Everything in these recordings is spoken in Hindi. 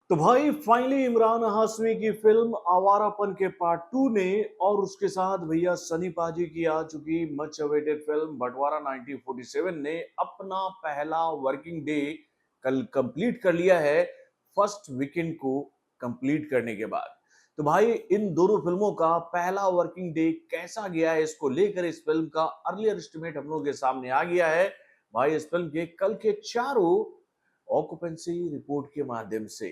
तो भाई फाइनली इमरान हाशमी की फिल्म आवारापन के पार्ट 2 ने और उसके साथ भैया सनी पाजी की आ चुकी मच अवेटेड फिल्म बंटवारा 1947 ने अपना पहला वर्किंग डे कल कंप्लीट कर लिया है, फर्स्ट वीकेंड को कंप्लीट करने के बाद। तो भाई इन दोनों फिल्मों का पहला वर्किंग डे कैसा गया है, इसको लेकर इस फिल्म का अर्लियर एस्टिमेट हम लोगों के सामने आ गया है भाई। इस फिल्म के कल के चारों ऑक्यूपेंसी रिपोर्ट के माध्यम से।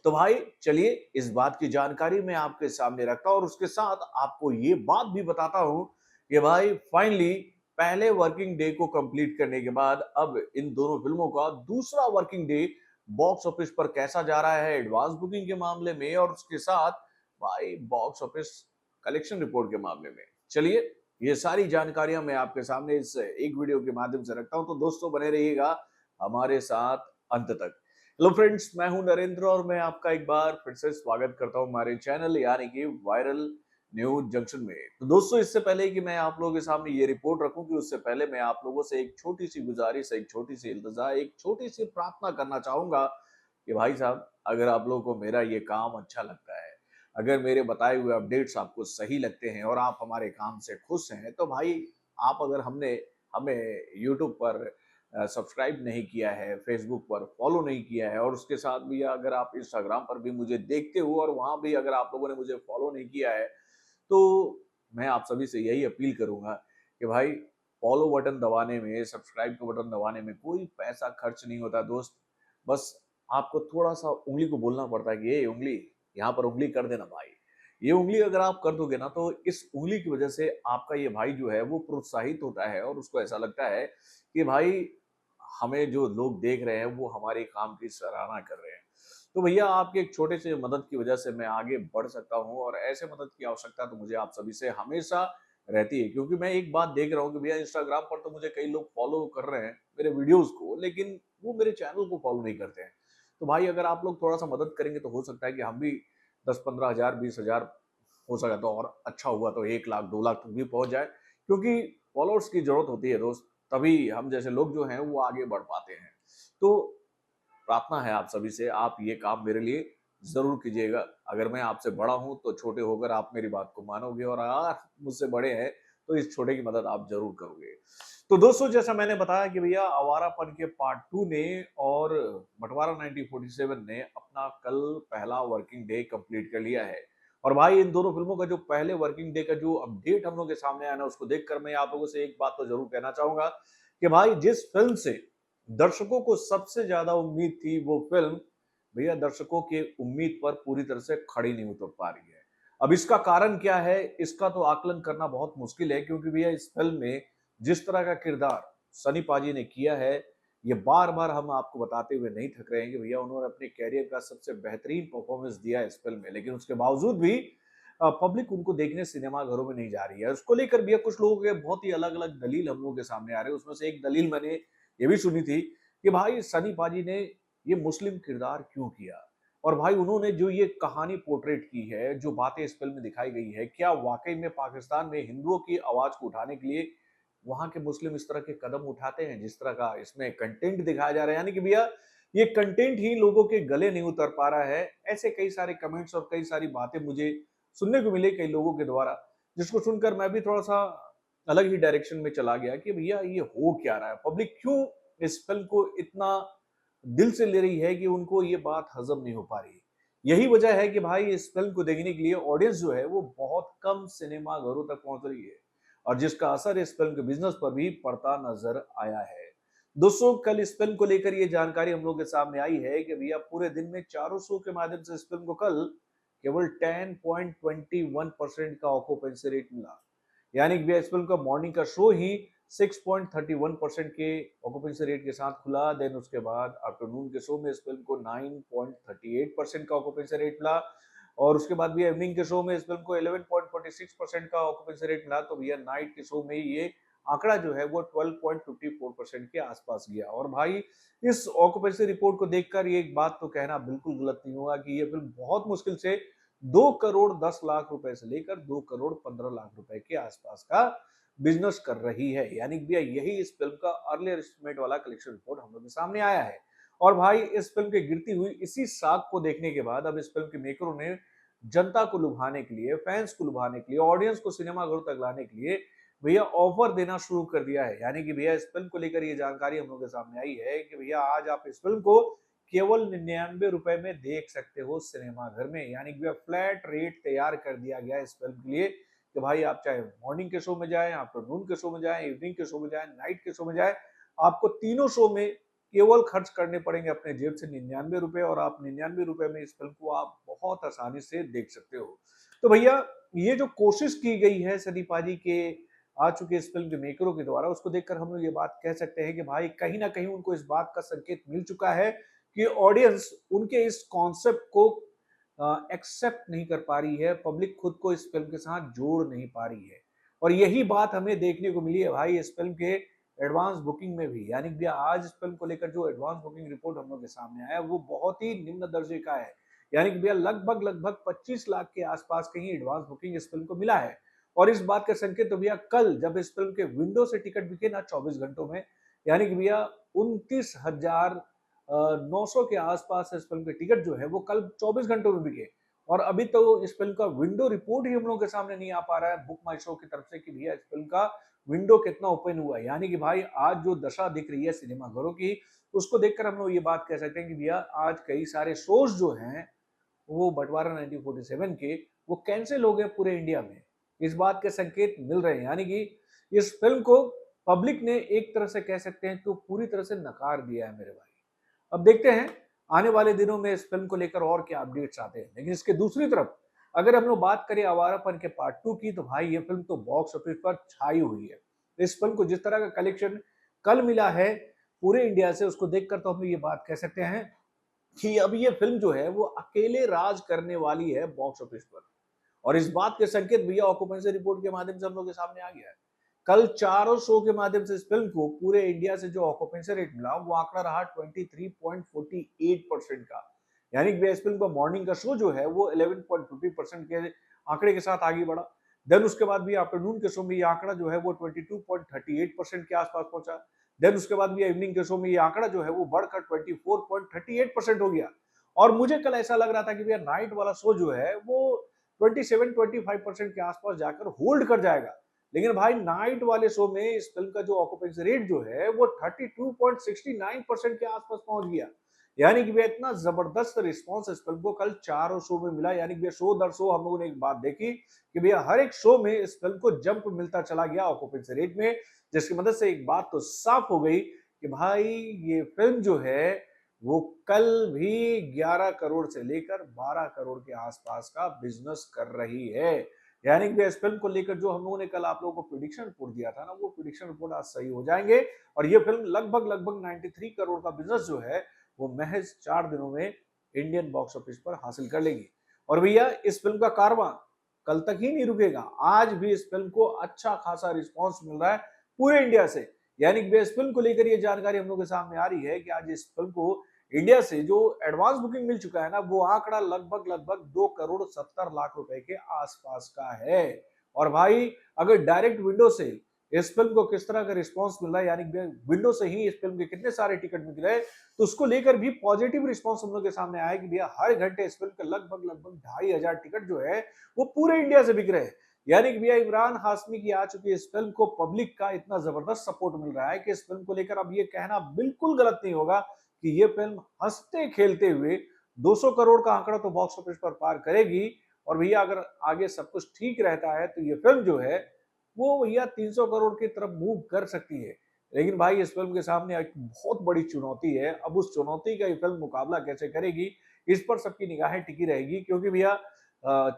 तो भाई चलिए इस बात की जानकारी मैं आपके सामने रखता हूं और उसके साथ आपको ये बात भी बताता हूं कि भाई फाइनली पहले वर्किंग डे को कंप्लीट करने के बाद अब इन दोनों फिल्मों का दूसरा वर्किंग डे बॉक्स ऑफिस पर कैसा जा रहा है एडवांस बुकिंग के मामले में और उसके साथ भाई बॉक्स ऑफिस कलेक्शन रिपोर्ट के मामले में। चलिए ये सारी जानकारियां मैं आपके सामने इस एक वीडियो के माध्यम से रखता हूं, तो दोस्तों बने रहिएगा हमारे साथ अंत तक। हेलो फ्रेंड्स, मैं हूं नरेंद्र और मैं आपका एक बार फिर से स्वागत करता हूं हमारे चैनल यानी कि वायरल न्यूज जंक्शन में। तो दोस्तों इससे पहले कि मैं आप लोगों के सामने ये रिपोर्ट रखूं कि उससे पहले मैं आप लोगों से एक छोटी सी गुजारिश, एक छोटी सी इल्तजा, एक छोटी सी प्रार्थना करना चाहूंगा कि भाई साहब अगर आप लोगों को मेरा ये काम अच्छा लगता है, अगर मेरे बताए हुए अपडेट्स आपको सही लगते हैं और आप हमारे काम से खुश हैं, तो भाई आप अगर हमने हमें यूट्यूब पर सब्सक्राइब नहीं किया है, फेसबुक पर फॉलो नहीं किया है और उसके साथ भी अगर आप इंस्टाग्राम पर भी मुझे देखते हो और वहां भी अगर आप लोगों ने मुझे फॉलो नहीं किया है, तो मैं आप सभी से यही अपील करूंगा कि भाई फॉलो बटन दबाने में, सब्सक्राइब का बटन दबाने में कोई पैसा खर्च नहीं होता दोस्त। बस आपको थोड़ा सा उंगली को बोलना पड़ता है कि ये उंगली, यहाँ पर उंगली कर देना भाई। ये उंगली अगर आप कर दोगे ना, तो इस उंगली की वजह से आपका ये भाई जो है वो प्रोत्साहित होता है और उसको ऐसा लगता है कि भाई हमें जो लोग देख रहे हैं वो हमारे काम की सराहना कर रहे हैं। तो भैया आपके एक छोटे से मदद की वजह से मैं आगे बढ़ सकता हूँ और ऐसे मदद की आवश्यकता तो मुझे आप सभी से हमेशा रहती है, क्योंकि मैं एक बात देख रहा हूँ कि भैया इंस्टाग्राम पर तो मुझे कई लोग फॉलो कर रहे हैं मेरे वीडियोस को, लेकिन वो मेरे चैनल को फॉलो नहीं करते हैं। तो भाई अगर आप लोग थोड़ा सा मदद करेंगे तो हो सकता है कि हम भी 10-15 हज़ार 20 हज़ार, हो सका तो और अच्छा हुआ तो 1 लाख 2 लाख तक भी पहुंच जाए, क्योंकि फॉलोअर्स की जरूरत होती है दोस्त। तभी हम जैसे लोग जो हैं वो आगे बढ़ पाते हैं। तो प्रार्थना है आप सभी से, आप ये काम मेरे लिए जरूर कीजिएगा। अगर मैं आपसे बड़ा हूं तो छोटे होकर आप मेरी बात को मानोगे और अगर मुझसे बड़े हैं तो इस छोटे की मदद आप जरूर करोगे। तो दोस्तों जैसा मैंने बताया कि भैया आवारापन के पार्ट 2 ने और बंटवारा 1947 ने अपना कल पहला वर्किंग डे कंप्लीट कर लिया है। और भाई इन दोनों फिल्मों का जो पहले वर्किंग डे का जो अपडेट हम लोग के सामने आया ना, उसको देखकर मैं आप लोगों से एक बात तो जरूर कहना चाहूंगा कि भाई जिस फिल्म से दर्शकों को सबसे ज्यादा उम्मीद थी वो फिल्म भैया दर्शकों की उम्मीद पर पूरी तरह से खड़ी नहीं उतर पा रही है। अब इसका कारण क्या है, इसका तो आकलन करना बहुत मुश्किल है, क्योंकि भैया इस फिल्म में जिस तरह का किरदार सनी पाजी ने किया है, ये बार बार हम आपको बताते हुए नहीं थक रहे हैं कि भैया उन्होंने अपने कैरियर का सबसे बेहतरीन परफॉर्मेंस दिया है इस फिल्म में, लेकिन उसके बावजूद भी पब्लिक उनको देखने सिनेमा घरों में नहीं जा रही है। उसको लेकर भैया कुछ लोगों के बहुत ही अलग अलग दलील हम लोगों के सामने आ रहे हैं। उसमें से एक दलील मैंने ये भी सुनी थी कि भाई सनी पाजी ने ये मुस्लिम किरदार क्यों किया, और भाई उन्होंने जो ये कहानी पोर्ट्रेट की है, जो बातें इस फिल्म में दिखाई गई है, क्या वाकई में पाकिस्तान में हिंदुओं की आवाज को उठाने के लिए वहां के मुस्लिम इस तरह के कदम उठाते हैं जिस तरह का इसमें कंटेंट दिखाया जा रहा है। यानी कि भैया ये कंटेंट ही लोगों के गले नहीं उतर पा रहा है। ऐसे कई सारे कमेंट्स और कई सारी बातें मुझे सुनने को मिले कई लोगों के द्वारा, जिसको सुनकर मैं भी थोड़ा सा अलग ही डायरेक्शन में चला गया कि भैया ये हो क्या रहा है, पब्लिक क्यों इस फिल्म को इतना दिल से ले रही है कि उनको ये बात हजम नहीं हो पा रही। यही वजह है कि भाई इस फिल्म को देखने के लिए ऑडियंस जो है वो बहुत कम सिनेमा घरों तक पहुंच रही है और जिसका असर इस फिल्म के बिजनेस पर भी पड़ता नजर आया है। दोस्तों कल इस फिल्म को लेकर ये जानकारी हम लोग के सामने आई है कि भैया पूरे दिन में चारों शो के माध्यम से इस फिल्म को कल केवल 10.21% का ऑक्यूपेंसी रेट मिला। यानी कि भैया इस फिल्म का मॉर्निंग का शो ही 6.31% के ऑक्यूपेंसी रेट के साथ खुला। देन उसके बाद आफ्टरनून के शो में इस फिल्म को 9.38% का ऑक्यूपेंसी रेट मिला और उसके बाद भी इवनिंग के शो में इस फिल्म को 11.46% का ऑक्यूपेंसी रेट मिला। तो भैया नाइट के शो में ये आंकड़ा जो है वो 12.54% के आसपास गया। और भाई इस ऑक्यूपेंसी रिपोर्ट को देखकर ये एक बात तो कहना बिल्कुल गलत नहीं होगा कि ये फिल्म बहुत मुश्किल से 2 करोड़ 10 लाख रुपए से लेकर 2 करोड़ 15 लाख रुपए के आसपास का बिजनेस कर रही है। यानी कि भैया यही इस फिल्म का अर्लियर एस्टिमेट वाला कलेक्शन रिपोर्ट हम लोग के सामने आया है। और भाई इस फिल्म की गिरती हुई इसी साख को देखने के बाद अब इस फिल्म के मेकरों ने जनता को लुभाने के लिए, फैंस को लुभाने के लिए, ऑडियंस को सिनेमाघरों तक लाने के लिए भैया ऑफर देना शुरू कर दिया है। यानी कि भैया इस फिल्म को लेकर ये जानकारी हम लोगों के सामने आई है कि भैया आज आप इस फिल्म को केवल 99 रुपए में देख सकते हो सिनेमा घर में। यानी कि भैया फ्लैट रेट तैयार कर दिया गया है इस फिल्म के लिए कि भाई आप चाहे मॉर्निंग के शो में जाएं, आफ्टरनून के शो में जाएं, इवनिंग के शो में जाएं, नाइट के शो में जाएं, आपको तीनों शो में केवल खर्च करने पड़ेंगे अपने जेब से 99 रुपए और आप 99 रुपए में इस फिल्म को आप बहुत आसानी से देख सकते हो। तो भैया ये जो कोशिश की गई है सनी पाजी के आ चुके इस फिल्म के मेकरों के द्वारा, उसको देखकर हम लोग ये बात कह सकते हैं कि भाई कहीं ना कहीं उनको इस बात का संकेत मिल चुका है कि ऑडियंस उनके इस कॉन्सेप्ट को एक्सेप्ट नहीं कर पा रही है, पब्लिक खुद को इस फिल्म के साथ जोड़ नहीं पा रही है। और यही बात हमें देखने को मिली है भाई इस फिल्म के एडवांस बुकिंग में भी। यानी कि आज इस फिल्म को लेकर जो एडवांस बुकिंग रिपोर्ट हम लोग के सामने आया वो बहुत ही निम्न दर्जे का है। यानी कि भैया लगभग लगभग 25 लाख के आसपास कहीं एडवांस बुकिंग इस फिल्म को मिला है। और इस बात का संकेत तो भैया कल जब इस फिल्म के विंडो से टिकट बिके ना 24 घंटों में, यानी कि भैया 29,900 के आसपास इस फिल्म के टिकट जो है वो कल 24 घंटों में बिके। और अभी तो इस फिल्म का विंडो रिपोर्ट ही हम लोग के सामने नहीं आ पा रहा है बुक माई शो की तरफ से कि भैया इस फिल्म का विंडो कितना ओपन हुआ है। यानी कि भाई आज जो दशा दिख रही है सिनेमा घरों की, उसको देखकर हम लोग ये बात कह सकते हैं कि भैया आज कई सारे शोज जो हैं वो बंटवारा 1947 के वो कैंसिल हो गए पूरे इंडिया में। इस बात के संकेत मिल रहे हैं। यानी कि इस फिल्म को पब्लिक ने एक तरह से कह सकते हैं तो पूरी तरह से नकार दिया है मेरे भाई। अब देखते हैं आने वाले दिनों में इस फिल्म को लेकर और क्या अपडेट्स आते हैं। लेकिन इसके दूसरी तरफ अगर हम लोग बात करें आवारापन के पार्ट 2 की, तो भाई ये फिल्म तो बॉक्स ऑफिस पर छाई हुई है। इस फिल्म को जिस तरह का कलेक्शन कल मिला है पूरे इंडिया से, उसको देखकर तो हम ये बात कह सकते हैं कि अब ये फिल्म जो है वो अकेले राज करने वाली है बॉक्स ऑफिस पर। और इस बात के संकेत भैया ऑक्यूपेंसी रिपोर्ट के माध्यम से हम लोग के सामने आ गया है। कल चारों शो के माध्यम से इस फिल्म को पूरे इंडिया से जो ऑक्यूपेंसी रेट मिला वो आंकड़ा रहा 23.48% का। यानी कि इस फिल्म का मॉर्निंग का शो जो है वो 11.50% के आंकड़े के साथ आगे बढ़ा। देन उसके बाद भी आफ्टरनून के शो में ये आंकड़ा जो है वो 22.38% के आसपास पहुंचा। देन उसके बाद भी इवनिंग के शो में ये आंकड़ा जो है वो बढ़कर 24.38% हो गया। और मुझे कल ऐसा लग रहा था कि भैया नाइट वाला शो जो है वो 27-25% के आसपास जाकर होल्ड कर जाएगा। लेकिन भाई नाइट वाले शो में इस फिल्म का जो ऑक्यूपेंसी रेट जो है वो 32.69% के आसपास पहुंच गया। यानी कि भैया इतना जबरदस्त रिस्पांस इस फिल्म को कल चारों शो में मिला। यानी कि भैया शो दर शो हम लोगों ने एक बात देखी कि भैया हर एक शो में इस फिल्म को जंप मिलता चला गया ऑक्यूपेंसी रेट में, जिसकी मदद से एक बात तो साफ हो गई कि भाई ये फिल्म जो है वो कल भी 11 करोड़ से लेकर 12 करोड़ के आसपास का बिजनेस कर रही है। यानी कि इस फिल्म को लेकर जो हम लोगों ने कल आप लोगों को प्रेडिक्शन रिपोर्ट दिया था ना, वो प्रेडिक्शन रिपोर्ट आज सही हो जाएंगे और ये फिल्म लगभग लगभग 93 करोड़ का बिजनेस जो है वो महज 4 दिनों में इंडियन बॉक्स ऑफिस पर हासिल कर लेगी। और भैया इस फिल्म का कारवां कल तक ही नहीं रुकेगा, आज भी इस फिल्म को अच्छा खासा रिस्पॉन्स मिल रहा है पूरे इंडिया से। यानी कि इस फिल्म को लेकर ये जानकारी हम लोग के सामने आ रही है कि आज इस फिल्म को इंडिया से जो एडवांस बुकिंग मिल चुका है ना, वो आंकड़ा लगभग लगभग 2 करोड़ 70 लाख रुपए के आसपास का है। और भाई अगर डायरेक्ट विंडो से इस फिल्म को किस तरह का रिस्पांस मिल रहा है, यानी विंडो से ही इस फिल्म के कितने सारे टिकट मिल रहे हैं, तो उसको लेकर भी पॉजिटिव रिस्पांस हम लोग के सामने आया कि भैया हर घंटे इस फिल्म के लगभग लगभग 2500 टिकट जो है वो पूरे इंडिया से बिक रहे हैं। यानी कि भैया इमरान हाशमी की आ चुकी इस फिल्म को पब्लिक का इतना जबरदस्त सपोर्ट मिल रहा है कि इस फिल्म को लेकर अब ये कहना बिल्कुल गलत नहीं होगा कि ये फिल्म हंसते खेलते हुए 200 करोड़ का आंकड़ा तो बॉक्स ऑफिस पर पार करेगी। और भैया अगर आगे सब कुछ ठीक रहता है तो ये फिल्म जो है वो भैया 300 करोड़ की तरफ मूव कर सकती है। लेकिन भाई इस फिल्म के सामने एक बहुत बड़ी चुनौती है। अब उस चुनौती का ये फिल्म मुकाबला कैसे करेगी, इस पर सबकी निगाहें टिकी रहेगी, क्योंकि भैया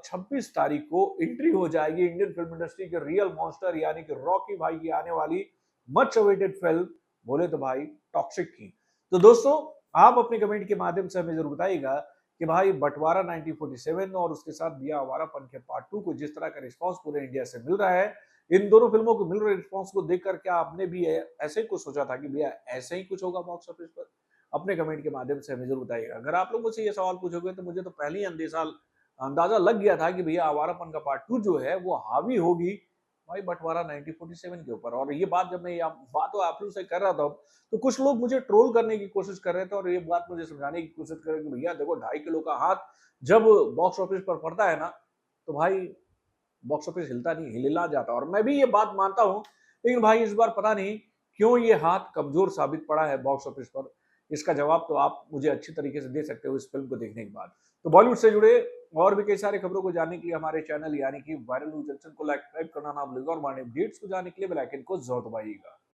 26 तारीख को एंट्री हो जाएगी इंडियन फिल्म इंडस्ट्री के रियल मॉन्स्टर यानी कि रॉकी भाई की आने वाली मच अवेटेड फिल्म बोले तो भाई टॉक्सिक की। तो दोस्तों आप अपने कमेंट के माध्यम से हमें जरूर बताइएगा कि भाई बंटवारा 1947 और उसके साथ भैया आवारापन के पार्ट 2 को जिस तरह का रिस्पांस पूरे इंडिया से मिल रहा है, इन दोनों फिल्मों को मिल रहे रिस्पांस को देखकर क्या आपने भी ऐसे ही कुछ सोचा था कि भैया ऐसे ही कुछ होगा बॉक्स ऑफिस पर? अपने कमेंट के माध्यम से हमें जरूर बताइएगा। अगर आप लोग मुझसे ये सवाल पूछोगे तो मुझे तो पहले ही अंदाजा लग गया था कि भैया आवारापन का पार्ट 2 जो है वो हावी होगी भाई बंटवारा 1947 के ऊपर। और ये बात जब मैं बात तो आप लोग से कर रहा था, तो कुछ लोग मुझे ट्रोल करने की कोशिश कर रहे थे और ये बात मुझे समझाने की कोशिश कर रहे कि भैया देखो 2.5 किलो का हाथ जब बॉक्स ऑफिस पर पड़ता है ना, तो भाई बॉक्स ऑफिस हिलता नहीं, हिला जाता। और मैं भी ये बात मानता हूँ, लेकिन भाई इस बार पता नहीं क्यों ये हाथ कमजोर साबित पड़ा है बॉक्स ऑफिस पर। इसका जवाब तो आप मुझे अच्छी तरीके से दे सकते हो इस फिल्म को देखने के बाद। तो बॉलीवुड से जुड़े और भी कई सारी खबरों को जानने के लिए हमारे चैनल यानी कि वायरल न्यूज जंक्शन को लाइक करना ना भूलिएगा और हमारे अपडेट्स को जानने के लिए बेल आइकन को जरूर दबाइएगा।